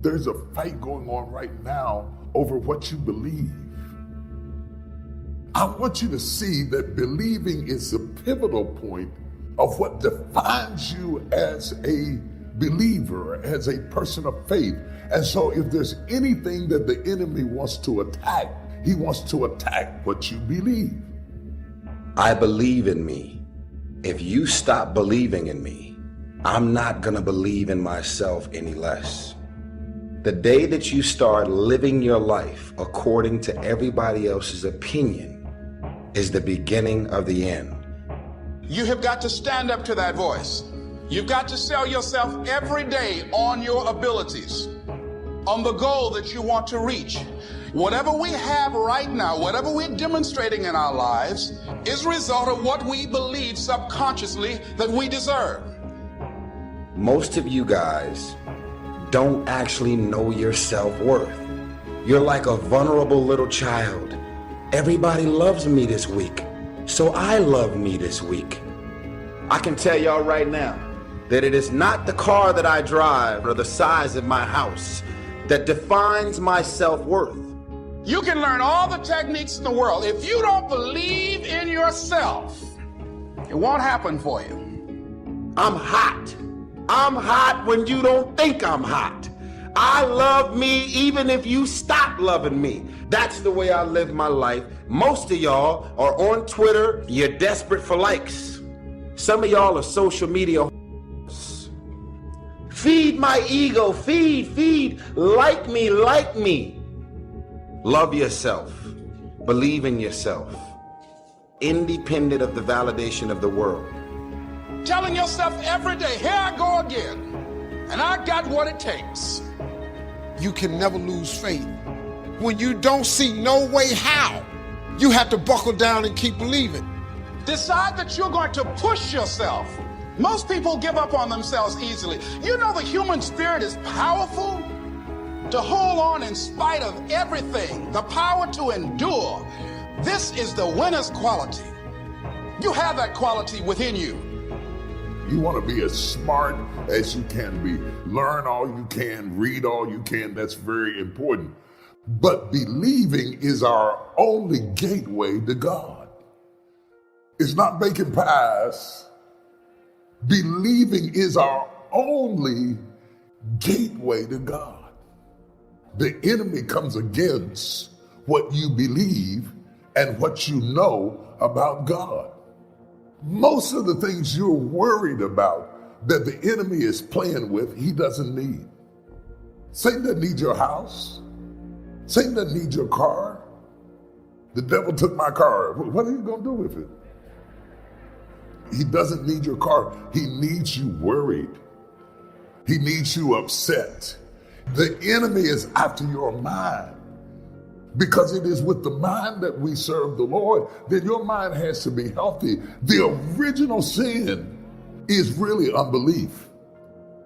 There's a fight going on right now over what you believe. I want you to see that believing is the pivotal point of what defines you as a believer, as a person of faith. And so if there's anything that the enemy wants to attack, he wants to attack what you believe. I believe in me. If you stop believing in me, I'm not gonna believe in myself any less. The day that you start living your life according to everybody else's opinion is the beginning of the end. You have got to stand up to that voice. You've got to sell yourself every day on your abilities, on the goal that you want to reach. Whatever we have right now, whatever we're demonstrating in our lives, is a result of what we believe subconsciously that we deserve. Most of you guys don't actually know your self-worth. You're like a vulnerable little child. Everybody loves me this week, so I love me this week. I can tell y'all right now that it is not the car that I drive or the size of my house that defines my self-worth. You can learn all the techniques in the world. If you don't believe in yourself, it won't happen for you. I'm hot. I'm hot when you don't think I'm hot. I love me even if you stop loving me. That's the way I live my life. Most of y'all are on Twitter. You're desperate for likes. Some of y'all are social media. Feed my ego. Feed. Like me. Love yourself. Believe in yourself. Independent of the validation of the world. Telling yourself every day, here I go again, and I got what it takes. You can never lose faith. When you don't see no way how, you have to buckle down and keep believing. Decide that you're going to push yourself. Most people give up on themselves easily. You know the human spirit is powerful. To hold on in spite of everything, the power to endure. This is the winner's quality. You have that quality within you. You want to be as smart as you can be. Learn all you can, read all you can. That's very important. But believing is our only gateway to God. It's not making pies. Believing is our only gateway to God. The enemy comes against what you believe and what you know about God. Most of the things you're worried about that the enemy is playing with, he doesn't need. Satan doesn't need your house. Satan doesn't need your car. The devil took my car. What are you going to do with it? He doesn't need your car. He needs you worried. He needs you upset. The enemy is after your mind. Because it is with the mind that we serve the Lord, then your mind has to be healthy. The original sin is really unbelief.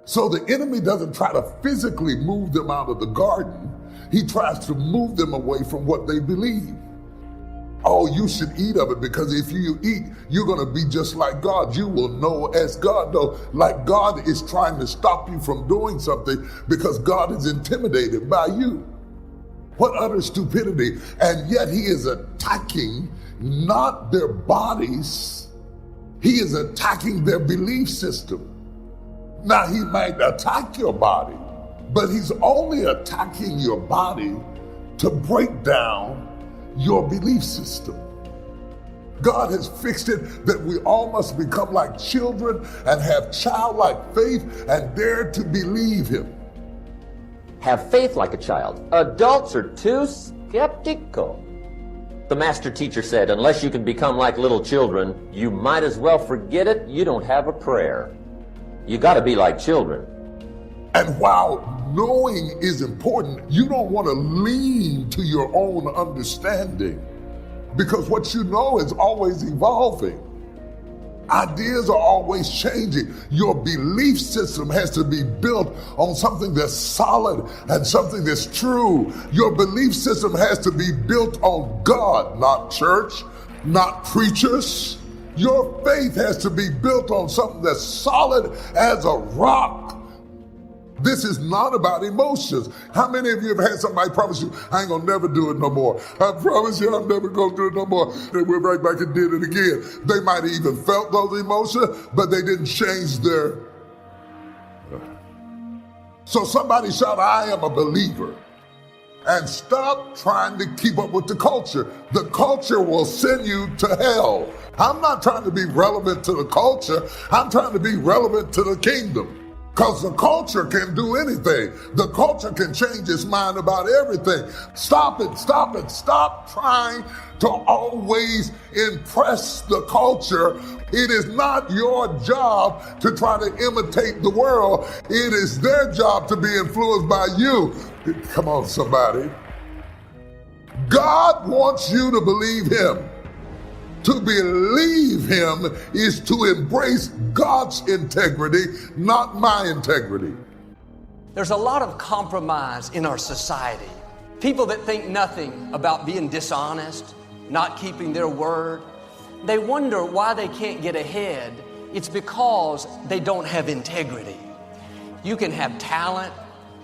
So the enemy doesn't try to physically move them out of the garden. He tries to move them away from what they believe. Oh, you should eat of it because if you eat, you're going to be just like God. You will know as God knows. Like God is trying to stop you from doing something because God is intimidated by you. What utter stupidity. And yet he is attacking not their bodies. He is attacking their belief system. Now he might attack your body, but he's only attacking your body to break down your belief system. God has fixed it that we all must become like children and have childlike faith and dare to believe him. Have faith like a child. Adults are too skeptical. The master teacher said, unless you can become like little children, you might as well forget it. You don't have a prayer. You got to be like children. And while knowing is important, you don't want to lean to your own understanding because what you know is always evolving. Ideas are always changing. Your belief system has to be built on something that's solid and something that's true. Your belief system has to be built on God, not church, not preachers. Your faith has to be built on something that's solid as a rock. This is not about emotions. How many of you have had somebody promise you, I ain't gonna never do it no more? I promise you I'm never gonna do it no more. They went right back and did it again. They might have even felt those emotions, but they didn't change their... So somebody shout, I am a believer. And stop trying to keep up with the culture. The culture will send you to hell. I'm not trying to be relevant to the culture. I'm trying to be relevant to the kingdom. Because the culture can do anything. The culture can change its mind about everything. Stop it, stop it. Stop trying to always impress the culture. It is not your job to try to imitate the world. It is their job to be influenced by you. Come on, somebody. God wants you to believe him. To believe him is to embrace God's integrity, not my integrity. There's a lot of compromise in our society. People that think nothing about being dishonest, not keeping their word, they wonder why they can't get ahead. It's because they don't have integrity. You can have talent,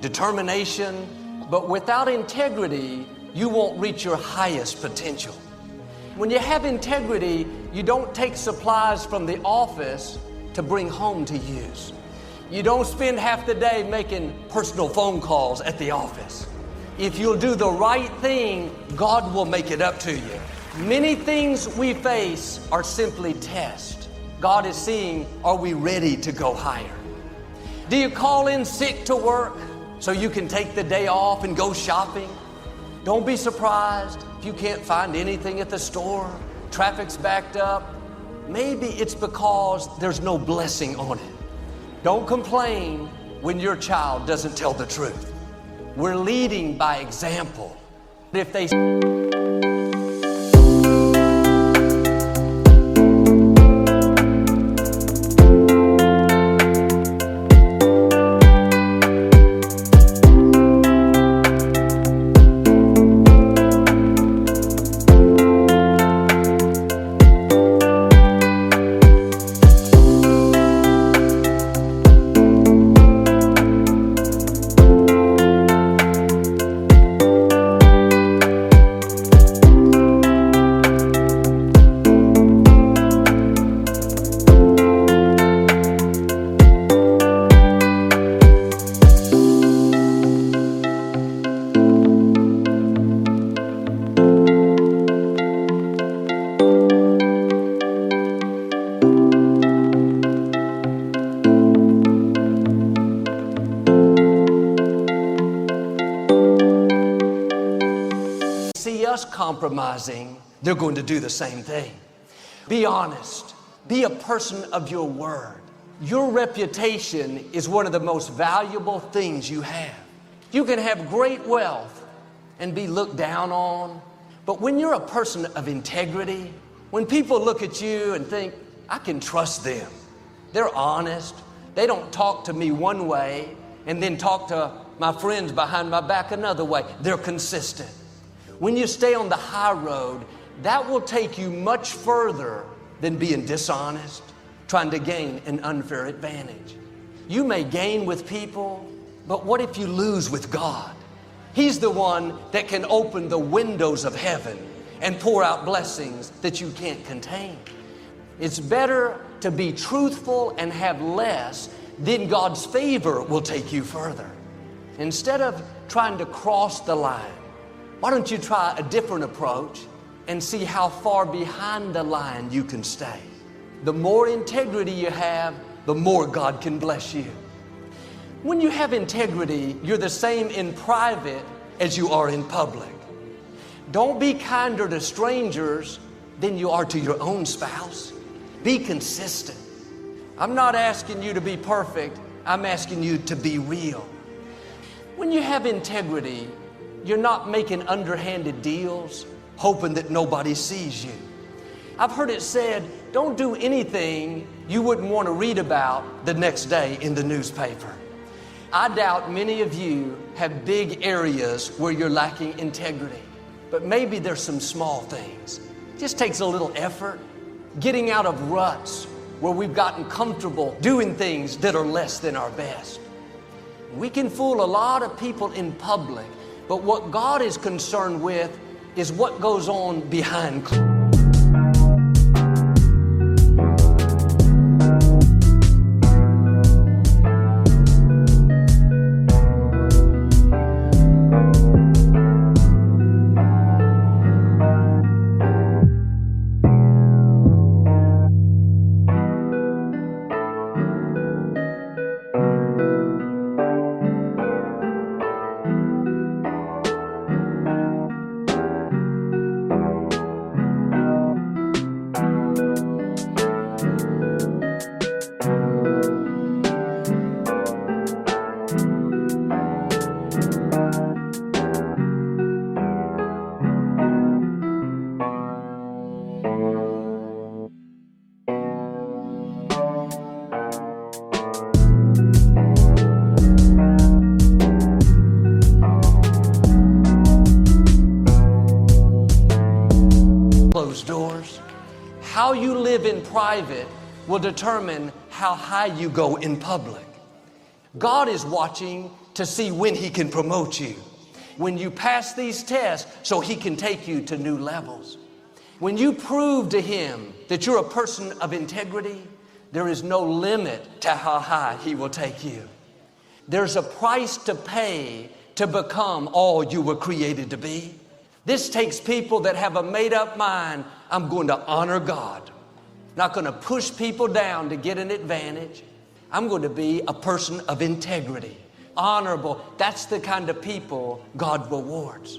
determination, but without integrity, you won't reach your highest potential. When you have integrity, you don't take supplies from the office to bring home to use. You don't spend half the day making personal phone calls at the office. If you'll do the right thing, God will make it up to you. Many things we face are simply tests. God is seeing, are we ready to go higher? Do you call in sick to work so you can take the day off and go shopping? Don't be surprised if you can't find anything at the store, traffic's backed up. Maybe it's because there's no blessing on it. Don't complain when your child doesn't tell the truth. We're leading by example. If they see us compromising, they're going to do the same thing. Be honest. Be a person of your word. Your reputation is one of the most valuable things you have. You can have great wealth and be looked down on, but when you're a person of integrity, when people look at you and think, I can trust them, they're honest, they don't talk to me one way and then talk to my friends behind my back another way, they're consistent. When you stay on the high road, that will take you much further than being dishonest, trying to gain an unfair advantage. You may gain with people, but what if you lose with God? He's the one that can open the windows of heaven and pour out blessings that you can't contain. It's better to be truthful and have less, then God's favor will take you further. Instead of trying to cross the line, why don't you try a different approach and see how far behind the line you can stay? The more integrity you have, the more God can bless you. When you have integrity, you're the same in private as you are in public. Don't be kinder to strangers than you are to your own spouse. Be consistent. I'm not asking you to be perfect. I'm asking you to be real. When you have integrity, you're not making underhanded deals, hoping that nobody sees you. I've heard it said, don't do anything you wouldn't want to read about the next day in the newspaper. I doubt many of you have big areas where you're lacking integrity, but maybe there's some small things. It just takes a little effort, getting out of ruts where we've gotten comfortable doing things that are less than our best. We can fool a lot of people in public, but what God is concerned with is what goes on behind closed doors. How you live in private will determine how high you go in public. God is watching to see when He can promote you. When you pass these tests so He can take you to new levels. When you prove to Him that you're a person of integrity, there is no limit to how high He will take you. There's a price to pay to become all you were created to be. This takes people that have a made-up mind. I'm going to honor God. Not going to push people down to get an advantage. I'm going to be a person of integrity, honorable. That's the kind of people God rewards.